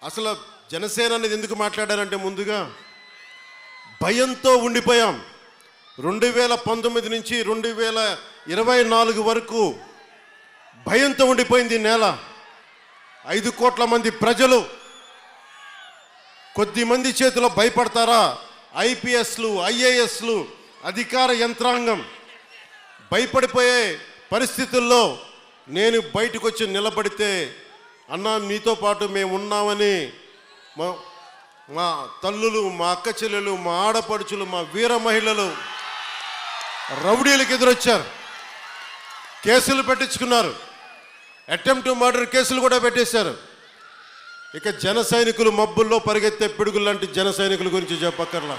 అసలు జనసేన అనేది ఎందుకు మాట్లాడారంటే ముందుగా భయంతో ఉండిపోయాం. 2019 నుంచి 2024 వరకు భయంతో ఉండిపోయింది నేల. 5 కోట్ల మంది ప్రజలు కొద్ది మంది చేతిలో భయపడతారా? ఐపీఎస్లు, ఐఏఎస్లు, అధికార యంత్రాంగం భయపడిపోయే పరిస్థితుల్లో నేను బయటకు వచ్చి నిలబడితే, అన్నా మీతో పాటు మేము ఉన్నామని మా తల్లులు, మా అక్క చెల్లెలు, మా ఆడపడుచులు, మా వీర మహిళలు రౌడీలకు ఎదురొచ్చారు. కేసులు పెట్టించుకున్నారు. అటెంప్ట్ టు మర్డర్ కేసులు కూడా పెట్టేశారు. ఇక జన సైనికులు మబ్బుల్లో పరిగెత్తే పిడుగులు లాంటి జన సైనికుల గురించి చెప్పక్కర్లా.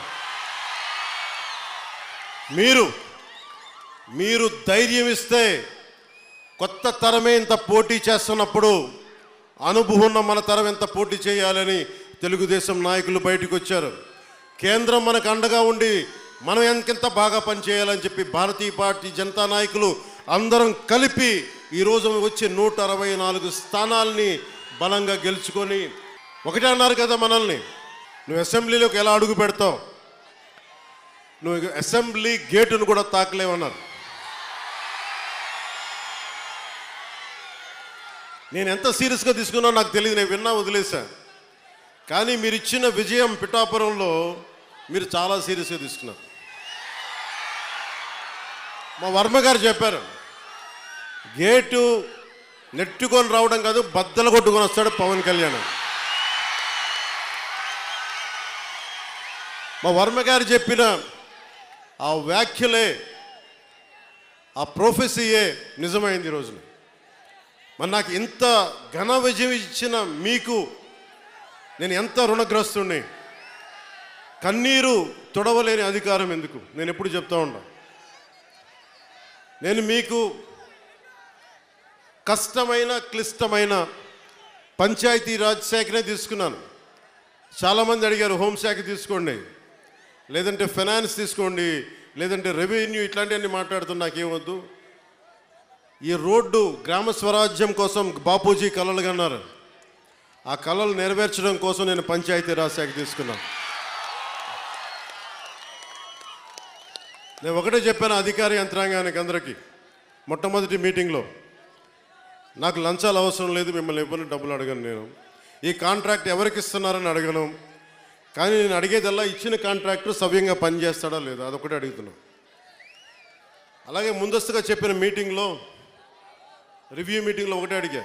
మీరు ధైర్యం ఇస్తే, కొత్త తరమే ఇంత పోటీ చేస్తున్నప్పుడు అనుభవం ఉన్న మన తరం ఎంత పోటీ చేయాలని తెలుగుదేశం నాయకులు బయటకు వచ్చారు. కేంద్రం మనకు అండగా ఉండి మనం ఎంకెంత బాగా పనిచేయాలని చెప్పి భారతీయ పార్టీ జనతా నాయకులు అందరం కలిపి ఈరోజు వచ్చే 164 స్థానాల్ని బలంగా గెలుచుకొని, ఒకటే అన్నారు కదా మనల్ని, నువ్వు అసెంబ్లీలోకి ఎలా అడుగు పెడతావు, నువ్వు అసెంబ్లీ గేటును కూడా తాకలేవన్నారు. నేను ఎంత సీరియస్గా తీసుకున్నానో నాకు తెలియదు, నేను విన్నా వదిలేశా. కానీ మీరు ఇచ్చిన విజయం పిఠాపురంలో మీరు చాలా సీరియస్గా తీసుకున్నారు. మా వర్మ గారు చెప్పారు, గేటు నెట్టుకొని రావడం కాదు, బద్దలు కొట్టుకొని వస్తాడు పవన్ కళ్యాణ్. మా వర్మ గారు చెప్పిన ఆ వ్యాఖ్యలే, ఆ ప్రొఫెసీయే నిజమైంది ఈరోజున. మరి నాకు ఇంత ఘన విజయం ఇచ్చిన మీకు నేను ఎంత రుణగ్రస్తుడిని. కన్నీరు తొడవలేని అధికారం ఎందుకు, నేను ఎప్పుడు చెప్తా ఉన్నా. నేను మీకు కష్టమైన, క్లిష్టమైన పంచాయతీరాజ్ శాఖనే తీసుకున్నాను. చాలామంది అడిగారు హోంశాఖ తీసుకోండి, లేదంటే ఫైనాన్స్ తీసుకోండి, లేదంటే రెవెన్యూ, ఇట్లాంటివన్నీ మాట్లాడుతున్నా. నాకేమొద్దు. ఈ రోడ్డు గ్రామ స్వరాజ్యం కోసం బాపూజీ కలలు కన్నారు. ఆ కళలు నెరవేర్చడం కోసం నేను పంచాయతీరాజ్ శాఖ తీసుకున్నాను. నేను ఒకటే చెప్పాను అధికార యంత్రాంగానికి అందరికీ మొట్టమొదటి మీటింగ్లో, నాకు లంచాలు అవసరం లేదు, మిమ్మల్ని ఎవరిని డబ్బులు అడగను. నేను ఈ కాంట్రాక్ట్ ఎవరికి ఇస్తున్నారని అడగను. కానీ నేను అడిగేదల్లా ఇచ్చిన కాంట్రాక్టర్ సవ్యంగా పనిచేస్తాడా లేదా, అదొకటే అడుగుతున్నా. అలాగే ముందస్తుగా చెప్పిన మీటింగ్లో, రివ్యూ మీటింగ్లో ఒకటే అడిగా,